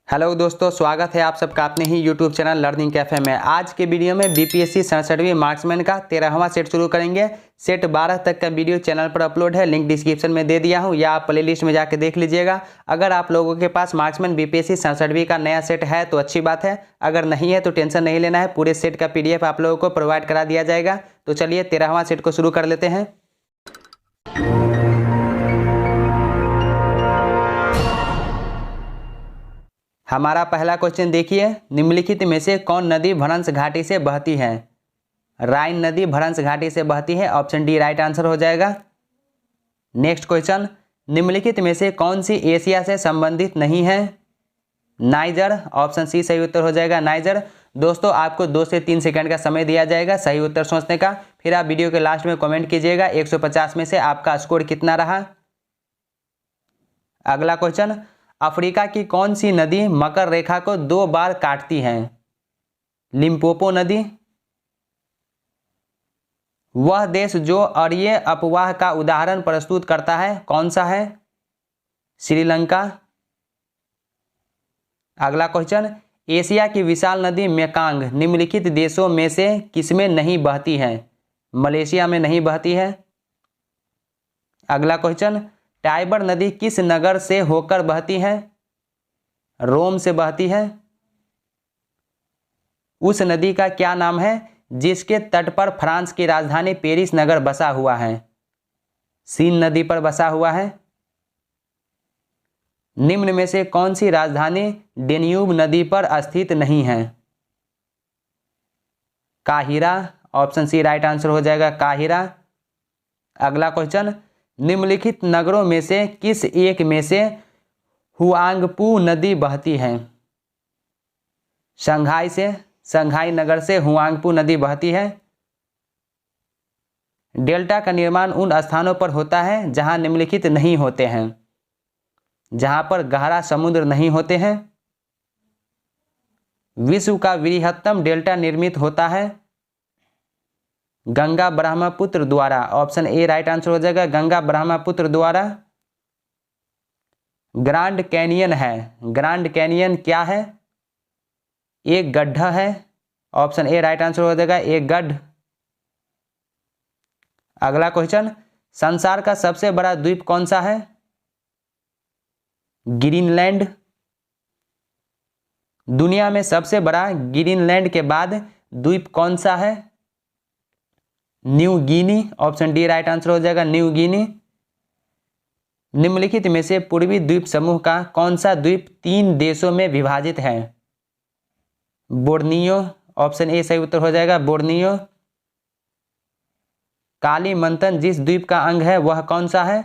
Hello दोस्तों, स्वागत है आप सबका अपने ही यूट्यूब चैनल लर्निंग कैफे में। आज के वीडियो में बीपीएससी 67वीं मार्क्समैन का 13वां सेट शुरू करेंगे। सेट 12 तक का वीडियो चैनल पर अपलोड है, लिंक डिस्क्रिप्शन में दे दिया हूं या आप प्लेलिस्ट में जाकर देख लीजिएगा। अगर आप लोगों के पास मार्क्समैन बीपीएससी 67वीं का नया सेट है तो अच्छी बात है, अगर नहीं है तो टेंशन नहीं लेना है, पूरे सेट का PDF आप लोगों को प्रोवाइड करा दिया जाएगा। तो चलिए 13वां सेट को शुरू कर लेते हैं। हमारा पहला क्वेश्चन देखिए, निम्नलिखित में से कौन नदी भ्रंश घाटी से बहती है? राइन नदी भ्रंश घाटी से बहती है, ऑप्शन डी राइट आंसर हो जाएगा। नेक्स्ट क्वेश्चन, निम्नलिखित में से कौन सी एशिया से संबंधित नहीं है? नाइजर, ऑप्शन सी सही उत्तर हो जाएगा, नाइजर। दोस्तों आपको 2 से 3 सेकंड का समय दिया जाएगा सही उत्तर सोचने का, फिर आप वीडियो के लास्ट में कमेंट कीजिएगा 150 में से आपका स्कोर कितना रहा। अगला क्वेश्चन, अफ्रीका की कौन सी नदी मकर रेखा को 2 बार काटती है? लिम्पोपो नदी। वह देश जो अरीय अपवाह का उदाहरण प्रस्तुत करता है कौन सा है? श्रीलंका। अगला क्वेश्चन, एशिया की विशाल नदी मेकांग निम्नलिखित देशों में से किसमें नहीं बहती है? मलेशिया में नहीं बहती है। अगला क्वेश्चन, टाइबर नदी किस नगर से होकर बहती है? रोम से बहती है। उस नदी का क्या नाम है जिसके तट पर फ्रांस की राजधानी पेरिस नगर बसा हुआ है? सीन नदी पर बसा हुआ है। निम्न में से कौन सी राजधानी डेन्यूब नदी पर स्थित नहीं है? काहिरा, ऑप्शन सी राइट आंसर हो जाएगा, काहिरा। अगला क्वेश्चन, निम्नलिखित नगरों में से किस एक में से हुआंगपू नदी बहती है? शंघाई से, शंघाई नगर से हुआंगपू नदी बहती है। डेल्टा का निर्माण उन स्थानों पर होता है जहां निम्नलिखित नहीं होते हैं। जहां पर गहरा समुद्र नहीं होते हैं। विश्व का वृहत्तम डेल्टा निर्मित होता है गंगा ब्रह्मपुत्र द्वारा, ऑप्शन ए राइट आंसर हो जाएगा, गंगा ब्रह्मपुत्र द्वारा। ग्रांड कैनियन है, ग्रांड कैनियन क्या है? एक गड्ढा है, ऑप्शन ए राइट आंसर हो जाएगा, एक गड्ढ। अगला क्वेश्चन, संसार का सबसे बड़ा द्वीप कौन सा है? ग्रीनलैंड। दुनिया में सबसे बड़ा ग्रीनलैंड के बाद द्वीप कौन सा है? New Guinea, option D right answer हो जाएगा, न्यू गिनी। निम्नलिखित में से पूर्वी द्वीप समूह का कौन सा द्वीप 3 देशों में विभाजित है? बोर्नियो, ऑप्शन ए सही उत्तर हो जाएगा, बोर्नियो। कालीमंतन जिस द्वीप का अंग है वह कौन सा है?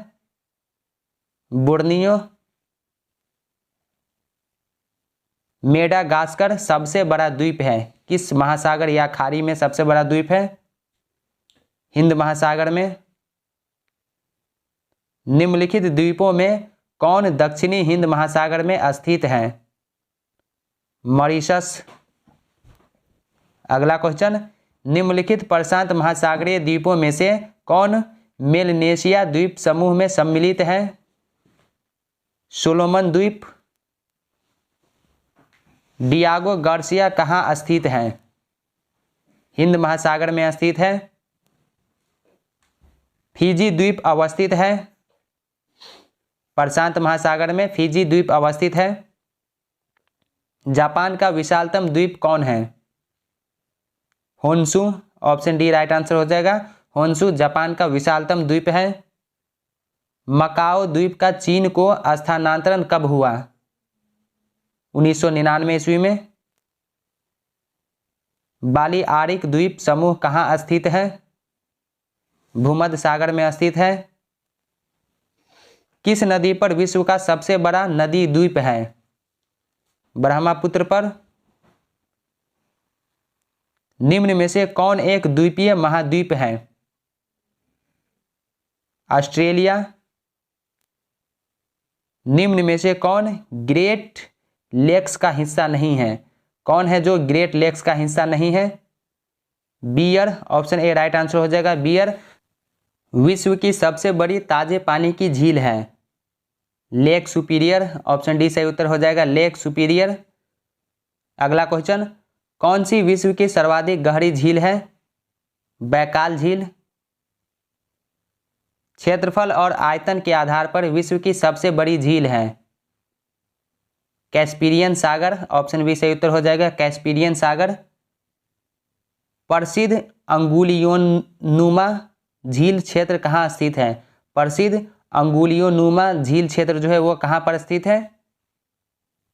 बोर्नियो। मेडागास्कर सबसे बड़ा द्वीप है, किस महासागर या खाड़ी में सबसे बड़ा द्वीप है? हिंद महासागर में। निम्नलिखित द्वीपों में कौन दक्षिणी हिंद महासागर में स्थित है? मॉरिशस। अगला क्वेश्चन, निम्नलिखित प्रशांत महासागरीय द्वीपों में से कौन मेलनेशिया द्वीप समूह में सम्मिलित है? सोलोमन द्वीप। डियागो गार्सिया कहाँ स्थित है? हिंद महासागर में स्थित है। फिजी द्वीप अवस्थित है, प्रशांत महासागर में फिजी द्वीप अवस्थित है। जापान का विशालतम द्वीप कौन है? Honshu, option D right answer हो जाएगा, होन्शु जापान का विशालतम द्वीप है। मकाओ द्वीप का चीन को स्थानांतरण कब हुआ? 1999 ईस्वी में। बाली आरिक द्वीप समूह कहाँ स्थित है? भूमध्य सागर में स्थित है। किस नदी पर विश्व का सबसे बड़ा नदी द्वीप है? ब्रह्मपुत्र पर। निम्न में से कौन एक द्वीपीय महाद्वीप है? ऑस्ट्रेलिया। निम्न में से कौन ग्रेट लेक्स का हिस्सा नहीं है? कौन है जो ग्रेट लेक्स का हिस्सा नहीं है? Beer, option A right answer हो जाएगा, बियर। विश्व की सबसे बड़ी ताजे पानी की झील है? लेक सुपीरियर, ऑप्शन डी सही उत्तर हो जाएगा, लेक सुपीरियर। अगला क्वेश्चन, कौन सी विश्व की सर्वाधिक गहरी झील है? बैकाल झील। क्षेत्रफल और आयतन के आधार पर विश्व की सबसे बड़ी झील है? कैस्पियन सागर, ऑप्शन बी सही उत्तर हो जाएगा, कैस्पियन सागर। प्रसिद्ध अंगुलियोनुमा झील क्षेत्र कहाँ स्थित है? प्रसिद्ध अंगुलियोनुमा झील क्षेत्र जो है वो कहाँ पर स्थित है?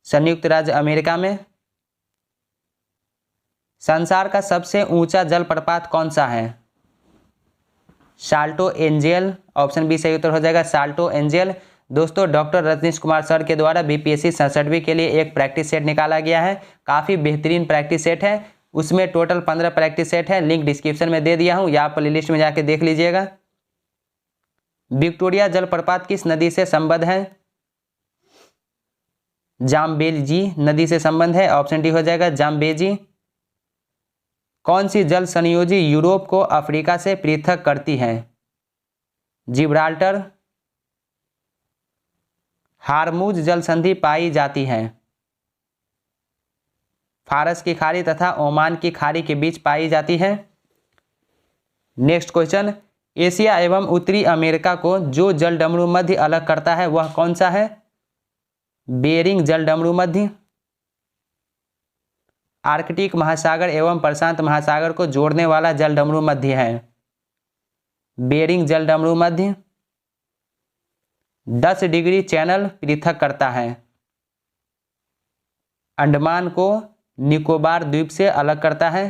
संयुक्त राज्य अमेरिका में। संसार का सबसे ऊंचा जलप्रपात कौन सा है? साल्टो एंजेल, ऑप्शन बी सही उत्तर हो जाएगा, साल्टो एंजेल। दोस्तों, डॉक्टर रजनीश कुमार सर के द्वारा बीपीएससी 67वीं के लिए एक प्रैक्टिस सेट निकाला गया है। काफ़ी बेहतरीन प्रैक्टिस सेट है, उसमें टोटल 15 प्रैक्टिस सेट है। लिंक डिस्क्रिप्शन में दे दिया हूँ, या प्लेलिस्ट में जाके देख लीजिएगा। विक्टोरिया जलप्रपात किस नदी से संबद्ध है? जाम्बेजी नदी से संबंध है, ऑप्शन डी हो जाएगा, जाम्बेजी। कौन सी जल संयोजी यूरोप को अफ्रीका से पृथक करती है? जिब्राल्टर। हार्मुज जल संधि पाई जाती है? फारस की खाड़ी तथा ओमान की खाड़ी के बीच पाई जाती है। नेक्स्ट क्वेश्चन, एशिया एवं उत्तरी अमेरिका को जो जलडमरू मध्य अलग करता है वह कौन सा है? बेरिंग जलडमरू मध्य। आर्कटिक महासागर एवं प्रशांत महासागर को जोड़ने वाला जलडमरू मध्य है? बेरिंग जलडमरू मध्य। 10 डिग्री चैनल पृथक करता है? अंडमान को निकोबार द्वीप से अलग करता है।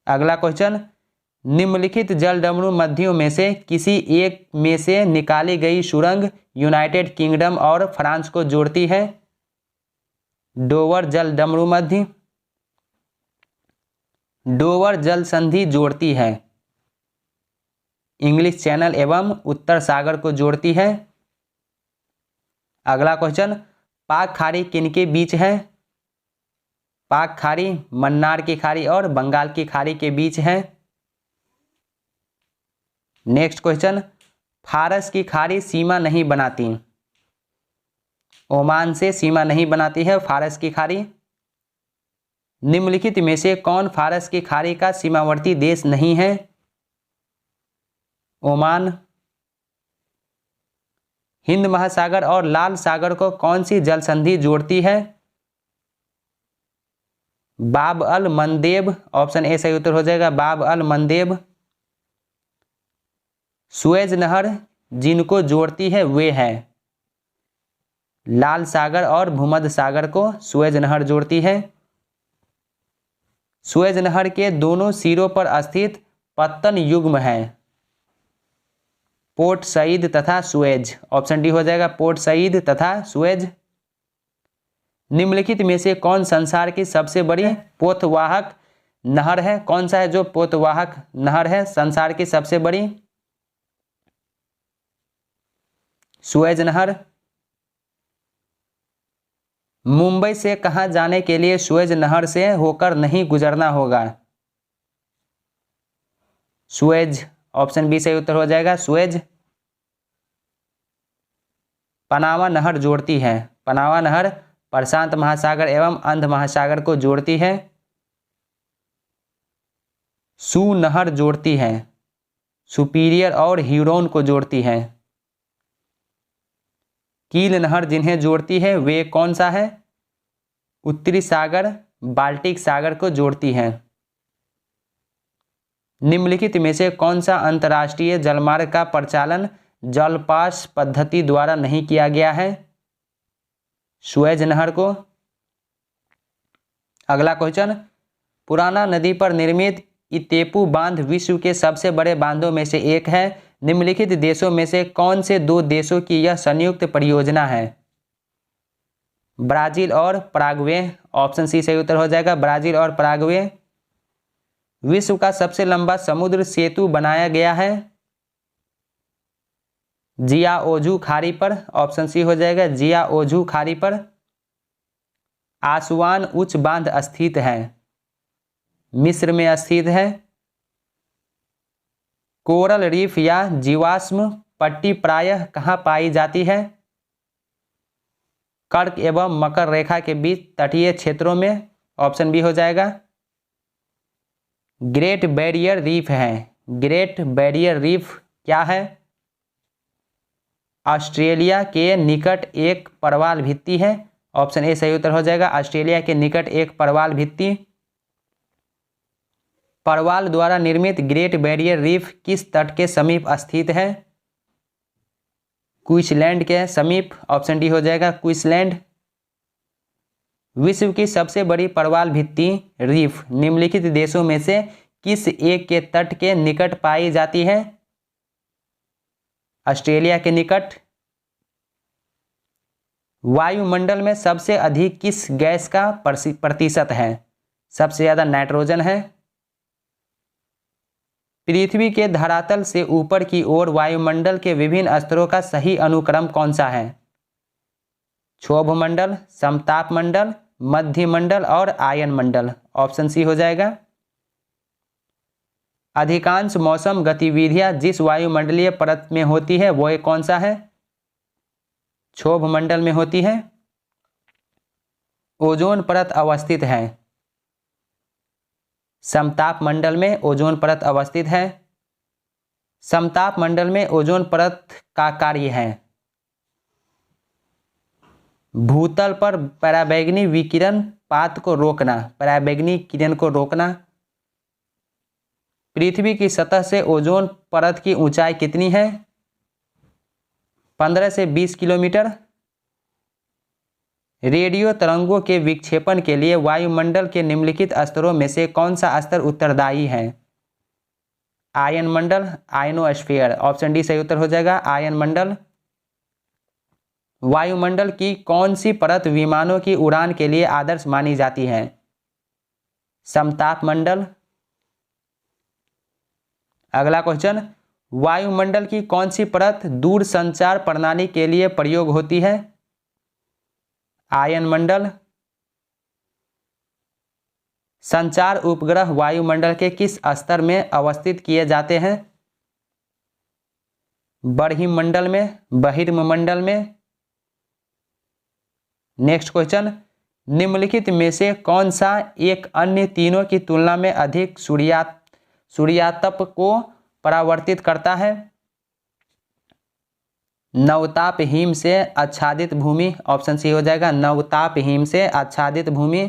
अगला क्वेश्चन, निम्नलिखित जलडमरू मध्यों में से किसी एक में से निकाली गई सुरंग यूनाइटेड किंगडम और फ्रांस को जोड़ती है? डोवर जलडमरू मध्य। डोवर जल संधि जोड़ती है? इंग्लिश चैनल एवं उत्तर सागर को जोड़ती है। अगला क्वेश्चन, पाक खाड़ी किनके बीच है? पाक खाड़ी मन्नार की खाड़ी और बंगाल की खाड़ी के बीच है। नेक्स्ट क्वेश्चन, फारस की खाड़ी सीमा नहीं बनाती? ओमान से सीमा नहीं बनाती है फारस की खाड़ी। निम्नलिखित में से कौन फारस की खाड़ी का सीमावर्ती देश नहीं है? ओमान। हिंद महासागर और लाल सागर को कौन सी जल संधि जोड़ती है? बाब अल मंदेब, ऑप्शन ए सही उत्तर हो जाएगा, बाब अल मंदेब। सुएज नहर जिनको जोड़ती है वे है? लाल सागर और भूमध्य सागर को सुएज नहर जोड़ती है। सुएज नहर के दोनों सिरों पर स्थित पत्तन युग्म है? पोर्ट सईद तथा सुएज, ऑप्शन डी हो जाएगा, पोर्ट सईद तथा सुएज। निम्नलिखित में से कौन संसार की सबसे बड़ी पोतवाहक नहर है? कौन सा है जो पोतवाहक नहर है संसार की सबसे बड़ी? सुएज नहर। मुंबई से कहां जाने के लिए सुएज नहर से होकर नहीं गुजरना होगा? सुएज, ऑप्शन बी सही उत्तर हो जाएगा, सुएज। पनामा नहर जोड़ती है? पनामा नहर प्रशांत महासागर एवं अंध महासागर को जोड़ती है। सू नहर जोड़ती है? सुपीरियर और ह्यूरोन को जोड़ती है। कील नहर जिन्हें जोड़ती है वे कौन सा है? उत्तरी सागर बाल्टिक सागर को जोड़ती है। निम्नलिखित में से कौन सा अंतर्राष्ट्रीय जलमार्ग का परिचालन जलपास पद्धति द्वारा नहीं किया गया है? सुएज नहर को। अगला क्वेश्चन, पुराना नदी पर निर्मित इतेपू बांध विश्व के सबसे बड़े बांधों में से एक है। निम्नलिखित देशों में से कौन से दो देशों की यह संयुक्त परियोजना है? ब्राजील और पराग्वे, ऑप्शन सी सही उत्तर हो जाएगा, ब्राजील और पराग्वे। विश्व का सबसे लंबा समुद्र सेतु बनाया गया है? जियाओजू खाड़ी पर, ऑप्शन सी हो जाएगा, जियाओजू खाड़ी पर। आसवान उच्च बांध स्थित है? मिस्र में स्थित है। कोरल रीफ या जीवाश्म पट्टी प्रायः कहाँ पाई जाती है? कर्क एवं मकर रेखा के बीच तटीय क्षेत्रों में। ऑप्शन बी हो जाएगा। ग्रेट बैरियर रीफ है। ग्रेट बैरियर रीफ क्या है? ऑस्ट्रेलिया के निकट एक प्रवाल भित्ति है। ऑप्शन ए सही उत्तर हो जाएगा। ऑस्ट्रेलिया के निकट एक प्रवाल भित्ति। प्रवाल द्वारा निर्मित ग्रेट बैरियर रीफ किस तट के समीप स्थित है? क्वींसलैंड के समीप। ऑप्शन डी हो जाएगा क्वींसलैंड। विश्व की सबसे बड़ी प्रवाल भित्ति रीफ निम्नलिखित देशों में से किस एक के तट के निकट पाई जाती है? ऑस्ट्रेलिया के निकट। वायुमंडल में सबसे अधिक किस गैस का प्रतिशत है? सबसे ज्यादा नाइट्रोजन है। पृथ्वी के धरातल से ऊपर की ओर वायुमंडल के विभिन्न स्तरों का सही अनुक्रम कौन सा है? क्षोभ मंडल, समताप मंडल, मध्य मंडल और आयन मंडल। ऑप्शन सी हो जाएगा। अधिकांश मौसम गतिविधियां जिस वायुमंडलीय परत में होती है वो कौन सा है? क्षोभ मंडल में होती है। ओजोन परत अवस्थित है। समताप मंडल में ओजोन परत अवस्थित है। समताप मंडल में ओजोन परत का कार्य है भूतल पर पराबैंगनी विकिरण पात को रोकना, पराबैंगनी किरण को रोकना। पृथ्वी की सतह से ओजोन परत की ऊंचाई कितनी है? 15 से 20 किलोमीटर। रेडियो तरंगों के विक्षेपण के लिए वायुमंडल के निम्नलिखित स्तरों में से कौन सा स्तर उत्तरदायी है? आयन मंडल, आयनोस्फीयर। ऑप्शन डी सही उत्तर हो जाएगा। आयन मंडल। वायुमंडल की कौन सी परत विमानों की उड़ान के लिए आदर्श मानी जाती है? समताप मंडल। अगला क्वेश्चन, वायुमंडल की कौन सी परत दूर संचार प्रणाली के लिए प्रयोग होती है? आयन मंडल। संचार उपग्रह वायुमंडल के किस स्तर में अवस्थित किए जाते हैं? बरहिमंडल में, बहिर्मंडल में। नेक्स्ट क्वेश्चन, निम्नलिखित में से कौन सा एक अन्य तीनों की तुलना में अधिक सूर्यातप को परावर्तित करता है? नवताप हिम से आच्छादित भूमि। ऑप्शन सी हो जाएगा। नवताप हिम से आच्छादित भूमि।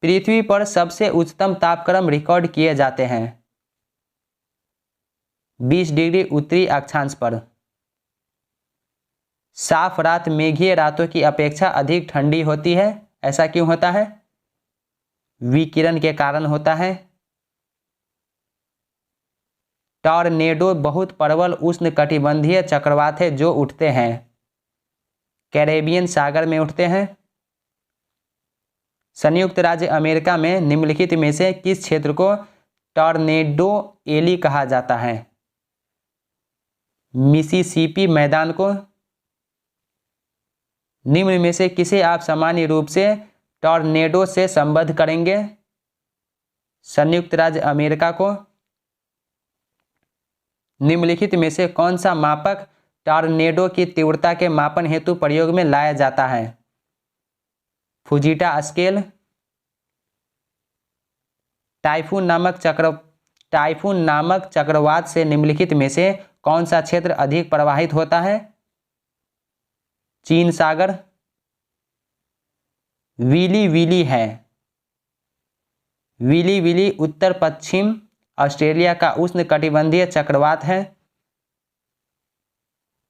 पृथ्वी पर सबसे उच्चतम तापक्रम रिकॉर्ड किए जाते हैं 20 डिग्री उत्तरी अक्षांश पर। साफ रात मेघीय रातों की अपेक्षा अधिक ठंडी होती है। ऐसा क्यों होता है? विकिरण के कारण होता है। टॉर्नेडो बहुत प्रबल उष्णकटिबंधीय चक्रवात है जो उठते हैं कैरेबियन सागर में उठते हैं। संयुक्त राज्य अमेरिका में निम्नलिखित में से किस क्षेत्र को टॉर्नेडो एली कहा जाता है? मिसिसिपी मैदान को। निम्न में से किसे आप सामान्य रूप से टॉर्नेडो से संबद्ध करेंगे? संयुक्त राज्य अमेरिका को। निम्नलिखित में से कौन सा मापक टॉर्नेडो की तीव्रता के मापन हेतु प्रयोग में लाया जाता है? फुजीटा स्केल। टाइफून नामक चक्रवात से निम्नलिखित में से कौन सा क्षेत्र अधिक प्रवाहित होता है? चीन सागर। विली विली है। विली विली उत्तर पश्चिम ऑस्ट्रेलिया का उष्णकटिबंधीय चक्रवात है।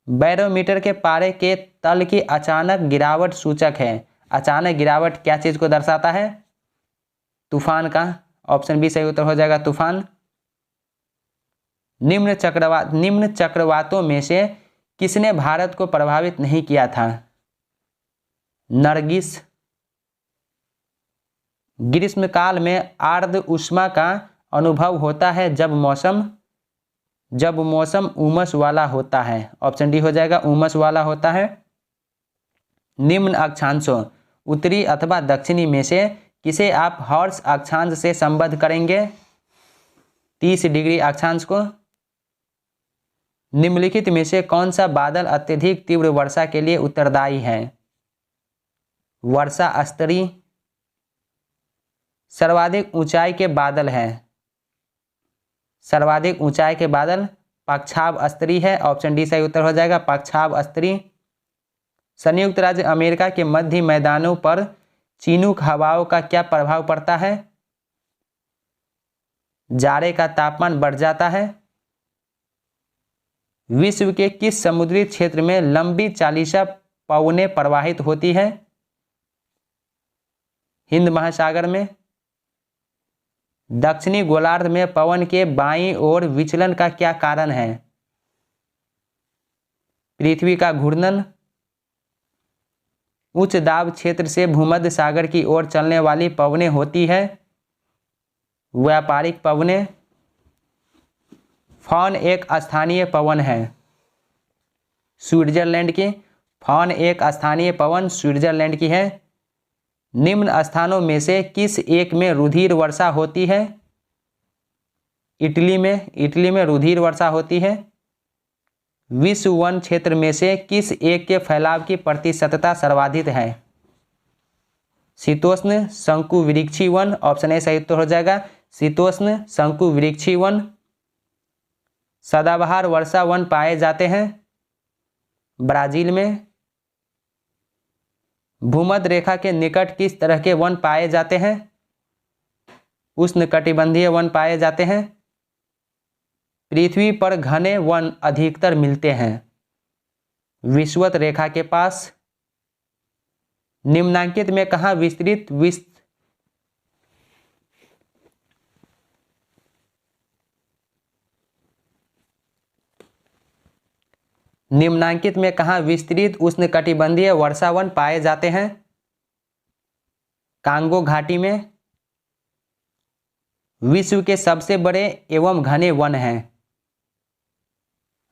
बैरोमीटर के पारे के तल की अचानक गिरावट सूचक है। अचानक गिरावट क्या चीज को दर्शाता है? तूफान का। ऑप्शन बी सही उत्तर हो जाएगा, तूफान। निम्न चक्रवातों में से किसने भारत को प्रभावित नहीं किया था? नरगिस। ग्रीष्मकाल में आर्द्र ऊष्मा का अनुभव होता है जब मौसम उमस वाला होता है। ऑप्शन डी हो जाएगा, उमस वाला होता है। निम्न अक्षांशों उत्तरी अथवा दक्षिणी में से किसे आप हॉर्स अक्षांश से संबद्ध करेंगे? 30 डिग्री अक्षांश को। निम्नलिखित में से कौन सा बादल अत्यधिक तीव्र वर्षा के लिए उत्तरदायी है? वर्षा स्तरी, सर्वाधिक ऊंचाई के बादल है, सर्वाधिक ऊंचाई के बादल पक्षाभ स्तरी है। ऑप्शन डी सही उत्तर हो जाएगा, पक्षाभ स्तरी। संयुक्त राज्य अमेरिका के मध्य मैदानों पर चिनूक हवाओं का क्या प्रभाव पड़ता है? जाड़े का तापमान बढ़ जाता है। विश्व के किस समुद्री क्षेत्र में लंबी चालीसा पवनें प्रवाहित होती है? हिंद महासागर में। दक्षिणी गोलार्ध में पवन के बाईं ओर विचलन का क्या कारण है? पृथ्वी का घूर्णन। उच्च दाब क्षेत्र से भूमध्य सागर की ओर चलने वाली पवनें होती है व्यापारिक पवनें। फॉन एक स्थानीय पवन है स्विट्जरलैंड की। फॉन एक स्थानीय पवन स्विट्जरलैंड की है। निम्न स्थानों में से किस एक में रुधिर वर्षा होती है? इटली में रुधिर वर्षा होती है। विश्व वन क्षेत्र में से किस एक के फैलाव की प्रतिशतता सर्वाधिक है? शीतोष्ण शंकुवृक्षी वन। ऑप्शन ए सही उत्तर हो जाएगा, शीतोष्ण शंकुवृक्षी वन। सदाबहार वर्षा वन पाए जाते हैं ब्राजील में। भूमध्य रेखा के निकट किस तरह के वन पाए जाते हैं? उष्णकटिबंधीय वन पाए जाते हैं। पृथ्वी पर घने वन अधिकतर मिलते हैं विषुवत रेखा के पास। निम्नांकित में कहाँ विस्तृत उष्णकटिबंधीय वर्षावन पाए जाते हैं? कांगो घाटी में। विश्व के सबसे बड़े एवं घने वन हैं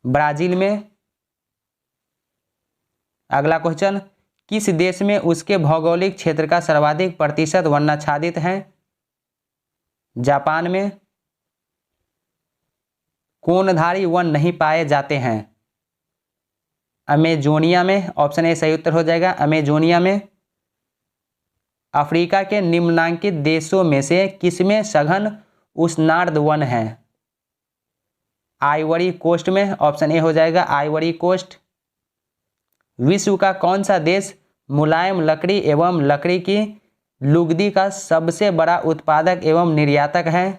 ब्राजील में। अगला क्वेश्चन, किस देश में उसके भौगोलिक क्षेत्र का सर्वाधिक प्रतिशत वर्णाच्छादित है? जापान में। कोनधारी वन नहीं पाए जाते हैं अमेजोनिया में। ऑप्शन ए सही उत्तर हो जाएगा, अमेजोनिया में। अफ्रीका के निम्नांकित देशों में से किसमें सघन उष्णार्ध वन है? आइवरी कोस्ट में। ऑप्शन ए हो जाएगा, आइवरी कोस्ट। विश्व का कौन सा देश मुलायम लकड़ी एवं लकड़ी की लुगदी का सबसे बड़ा उत्पादक एवं निर्यातक है?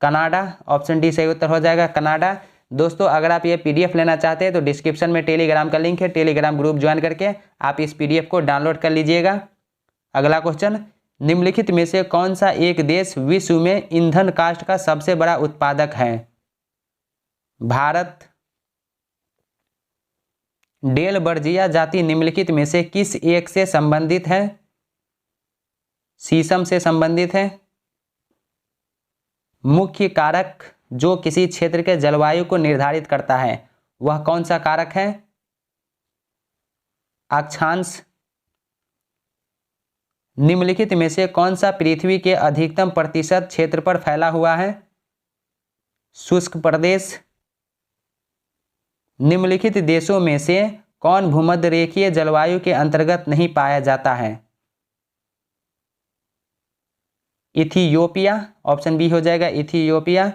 कनाडा। ऑप्शन डी सही उत्तर हो जाएगा, कनाडा। दोस्तों अगर आप ये पीडीएफ लेना चाहते हैं तो डिस्क्रिप्शन में टेलीग्राम का लिंक है, टेलीग्राम ग्रुप ज्वाइन करके आप इस पीडीएफ को डाउनलोड कर लीजिएगा। अगला क्वेश्चन, निम्नलिखित में से कौन सा एक देश विश्व में ईंधन काष्ठ का सबसे बड़ा उत्पादक है? भारत। डेल बर्जिया जाति निम्नलिखित में से किस एक से संबंधित है? शीशम से संबंधित है। मुख्य कारक जो किसी क्षेत्र के जलवायु को निर्धारित करता है वह कौन सा कारक है? अक्षांश। निम्नलिखित में से कौन सा पृथ्वी के अधिकतम प्रतिशत क्षेत्र पर फैला हुआ है? शुष्क प्रदेश। निम्नलिखित देशों में से कौन भूमध्य रेखीय जलवायु के अंतर्गत नहीं पाया जाता है? इथियोपिया। ऑप्शन बी हो जाएगा, इथियोपिया।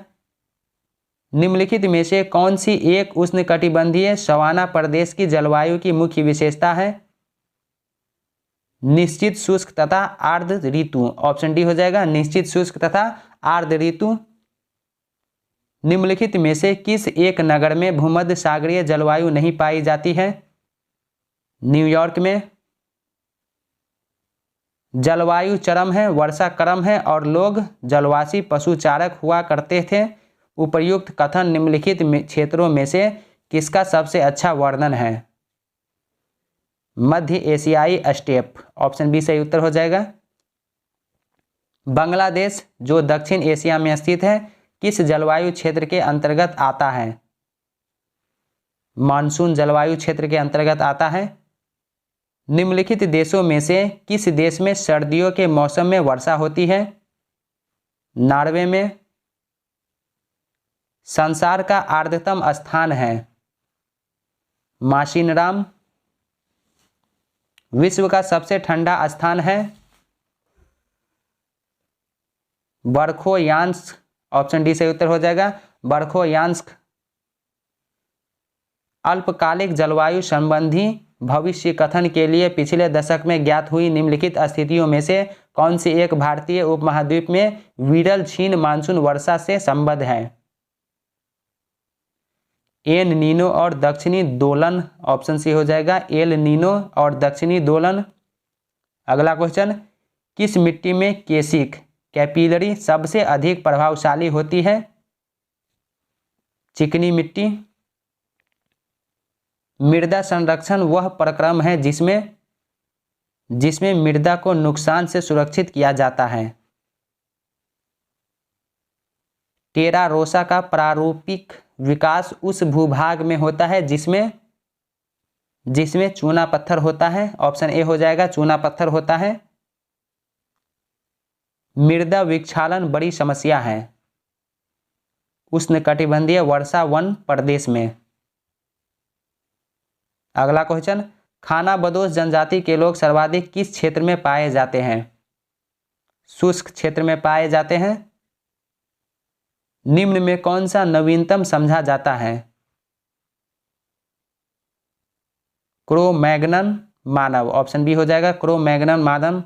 निम्नलिखित में से कौन सी एक उष्णकटिबंधीय सवाना प्रदेश की जलवायु की मुख्य विशेषता है? निश्चित शुष्क तथा आर्द्र ऋतु। ऑप्शन डी हो जाएगा, निश्चित शुष्क तथा आर्द्र ऋतु। निम्नलिखित में से किस एक नगर में भूमध्य सागरीय जलवायु नहीं पाई जाती है? न्यूयॉर्क में। जलवायु चरम है, वर्षा क्रम है और लोग जलवासी पशुचारक हुआ करते थे। उपर्युक्त कथन निम्नलिखित क्षेत्रों में से किसका सबसे अच्छा वर्णन है? मध्य एशियाई स्टेप। ऑप्शन बी सही उत्तर हो जाएगा। बांग्लादेश जो दक्षिण एशिया में स्थित है किस जलवायु क्षेत्र के अंतर्गत आता है? मानसून जलवायु क्षेत्र के अंतर्गत आता है। निम्नलिखित देशों में से किस देश में सर्दियों के मौसम में वर्षा होती है? नॉर्वे में। संसार का आर्द्रतम स्थान है माशिनराम। विश्व का सबसे ठंडा स्थान है बरखोयांस्क। ऑप्शन डी से उत्तर हो जाएगा बरखोयांस्क। अल्पकालिक जलवायु संबंधी भविष्य कथन के लिए पिछले दशक में ज्ञात हुई निम्नलिखित स्थितियों में से कौन सी एक भारतीय उपमहाद्वीप में विरल क्षीण मानसून वर्षा से संबद्ध है? एल नीनो और दक्षिणी दोलन। ऑप्शन सी हो जाएगा एल नीनो और दक्षिणी दोलन। अगला क्वेश्चन, किस मिट्टी में केसिक कैपिलरी सबसे अधिक प्रभावशाली होती है? चिकनी मिट्टी। मृदा संरक्षण वह प्रक्रम है जिसमें मृदा को नुकसान से सुरक्षित किया जाता है। टेरा रोसा का प्रारूपिक विकास उस भूभाग में होता है जिसमें चूना पत्थर होता है। ऑप्शन ए हो जाएगा चूना पत्थर होता है। मृदा विक्षालन बड़ी समस्या है उष्णकटिबंधीय वर्षा वन प्रदेश में। अगला क्वेश्चन, खानाबदोश जनजाति के लोग सर्वाधिक किस क्षेत्र में पाए जाते हैं? शुष्क क्षेत्र में पाए जाते हैं। निम्न में कौन सा नवीनतम समझा जाता है? क्रो-मैग्नन मानव। ऑप्शन बी हो जाएगा क्रो-मैग्नन मानव।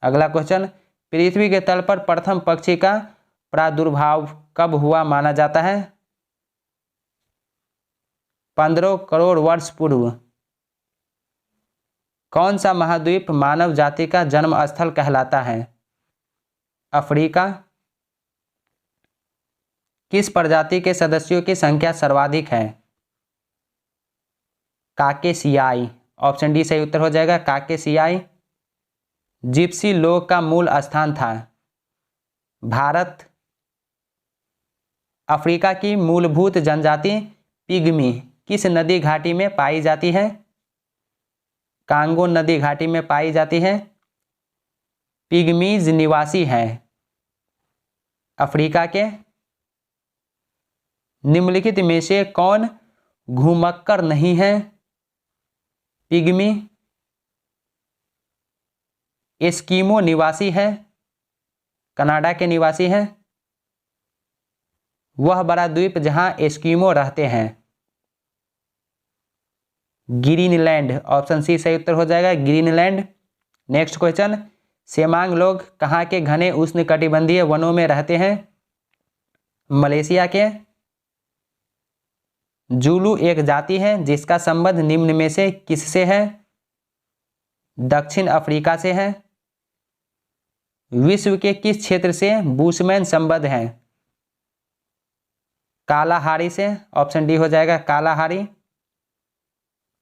अगला क्वेश्चन, पृथ्वी के तल पर प्रथम पक्षी का प्रादुर्भाव कब हुआ माना जाता है? 15 करोड़ वर्ष पूर्व। कौन सा महाद्वीप मानव जाति का जन्म स्थल कहलाता है? अफ्रीका। किस प्रजाति के सदस्यों की संख्या सर्वाधिक है? काकेशियाई। ऑप्शन डी सही उत्तर हो जाएगा काकेशियाई। जिप्सी लोग का मूल स्थान था भारत। अफ्रीका की मूलभूत जनजाति पिग्मी किस नदी घाटी में पाई जाती है? कांगो नदी घाटी में पाई जाती है। पिग्मीज निवासी हैं अफ्रीका के। निम्नलिखित में से कौन घुमक्कर नहीं है? पिग्मी। एस्किमो निवासी है, कनाडा के निवासी हैं। वह बड़ा द्वीप जहां एस्किमो रहते हैं ग्रीनलैंड। ऑप्शन सी सही उत्तर हो जाएगा ग्रीनलैंड। नेक्स्ट क्वेश्चन, सेमांग लोग कहाँ के घने उष्णकटिबंधीय वनों में रहते हैं? मलेशिया के। जूलू एक जाति है जिसका संबंध निम्न में से किससे है? दक्षिण अफ्रीका से है। विश्व के किस क्षेत्र से बुशमैन संबद्ध हैं? कालाहारी से। ऑप्शन डी हो जाएगा कालाहारी।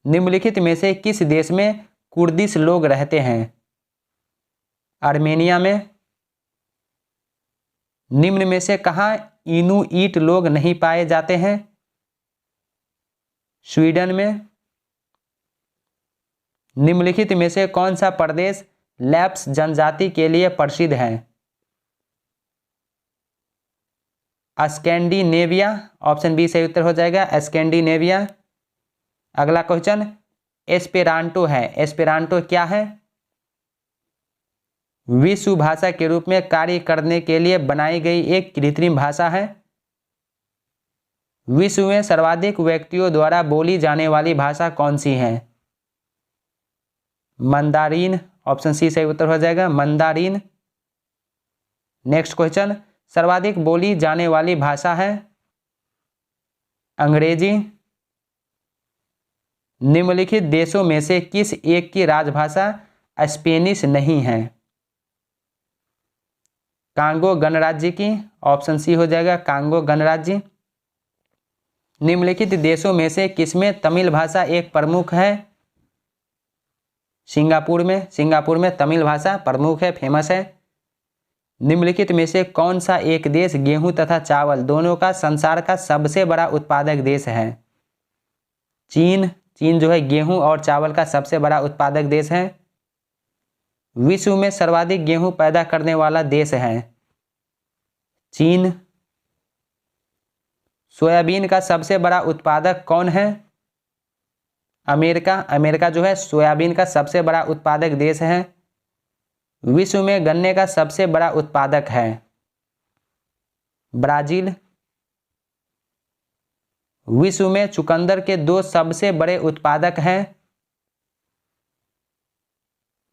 निम्नलिखित में से किस देश में कुर्दिश लोग रहते हैं? आर्मेनिया में। निम्न में से कहाँ इनुइट लोग नहीं पाए जाते हैं? स्वीडन में। निम्नलिखित में से कौन सा प्रदेश लैप्स जनजाति के लिए प्रसिद्ध है? स्कैंडिनेविया। ऑप्शन बी सही उत्तर हो जाएगा स्कैंडिनेविया। अगला क्वेश्चन, एस्पेरांटो है। एस्पेरांटो क्या है? विश्व भाषा के रूप में कार्य करने के लिए बनाई गई एक कृत्रिम भाषा है। विश्व में सर्वाधिक व्यक्तियों द्वारा बोली जाने वाली भाषा कौन सी है? मंदारिन। ऑप्शन सी सही उत्तर हो जाएगा मंदारिन। नेक्स्ट क्वेश्चन, सर्वाधिक बोली जाने वाली भाषा है अंग्रेजी। निम्नलिखित देशों में से किस एक की राजभाषा स्पेनिश नहीं है? कांगो गणराज्य की। ऑप्शन सी हो जाएगा कांगो गणराज्य। निम्नलिखित देशों में से किसमें तमिल भाषा एक प्रमुख है? सिंगापुर में। सिंगापुर में तमिल भाषा प्रमुख है, फेमस है। निम्नलिखित में से कौन सा एक देश गेहूं तथा चावल दोनों का संसार का सबसे बड़ा उत्पादक देश है? चीन। चीन जो है गेहूं और चावल का सबसे बड़ा उत्पादक देश है। विश्व में सर्वाधिक गेहूं पैदा करने वाला देश है चीन। सोयाबीन का सबसे बड़ा उत्पादक कौन है? अमेरिका। अमेरिका जो है सोयाबीन का सबसे बड़ा उत्पादक देश है। विश्व में गन्ने का सबसे बड़ा उत्पादक है ब्राजील। विश्व में चुकंदर के 2 सबसे बड़े उत्पादक हैं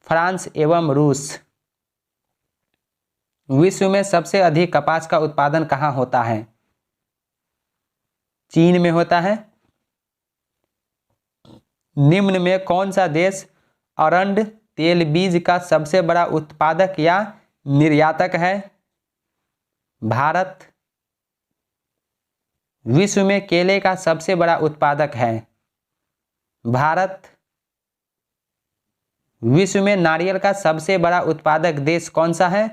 फ्रांस एवं रूस। विश्व में सबसे अधिक कपास का उत्पादन कहाँ होता है? चीन में होता है। निम्न में कौन सा देश अरंड तेल बीज का सबसे बड़ा उत्पादक या निर्यातक है? भारत। विश्व में केले का सबसे बड़ा उत्पादक है भारत। विश्व में नारियल का सबसे बड़ा उत्पादक देश कौन सा है?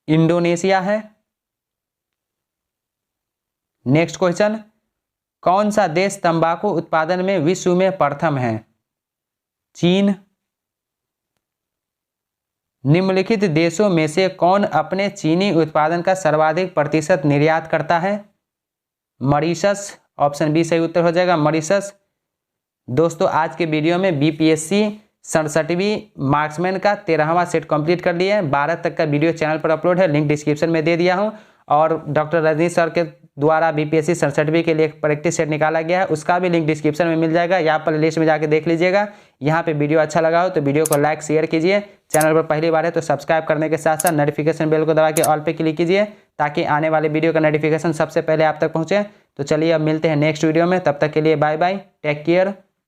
इंडोनेशिया है। नेक्स्ट क्वेश्चन, कौन सा देश तंबाकू उत्पादन में विश्व में प्रथम है? चीन। निम्नलिखित देशों में से कौन अपने चीनी उत्पादन का सर्वाधिक प्रतिशत निर्यात करता है? मॉरिशस। ऑप्शन बी सही उत्तर हो जाएगा, मॉरिशस। दोस्तों आज के वीडियो में बीपीएससी 67वीं मार्क्समैन का 13वां सेट कंप्लीट कर लिया है। 12 तक का वीडियो चैनल पर अपलोड है, लिंक डिस्क्रिप्शन में दे दिया हूं। और डॉक्टर रजनीश सर के द्वारा बीपीएससी 67वीं के लिए एक प्रैक्टिस सेट निकाला गया है, उसका भी लिंक डिस्क्रिप्शन में मिल जाएगा, या प्ले लिस्ट में जाकर देख लीजिएगा। यहाँ पे वीडियो अच्छा लगा हो तो वीडियो को लाइक शेयर कीजिए। चैनल पर पहली बार है तो सब्सक्राइब करने के साथ साथ नोटिफिकेशन बेल को दबा के ऑल पे क्लिक कीजिए, ताकि आने वाले वीडियो का नोटिफिकेशन सबसे पहले आप तक पहुँचे। तो चलिए अब मिलते हैं नेक्स्ट वीडियो में, तब तक के लिए बाय बाय, टेक केयर।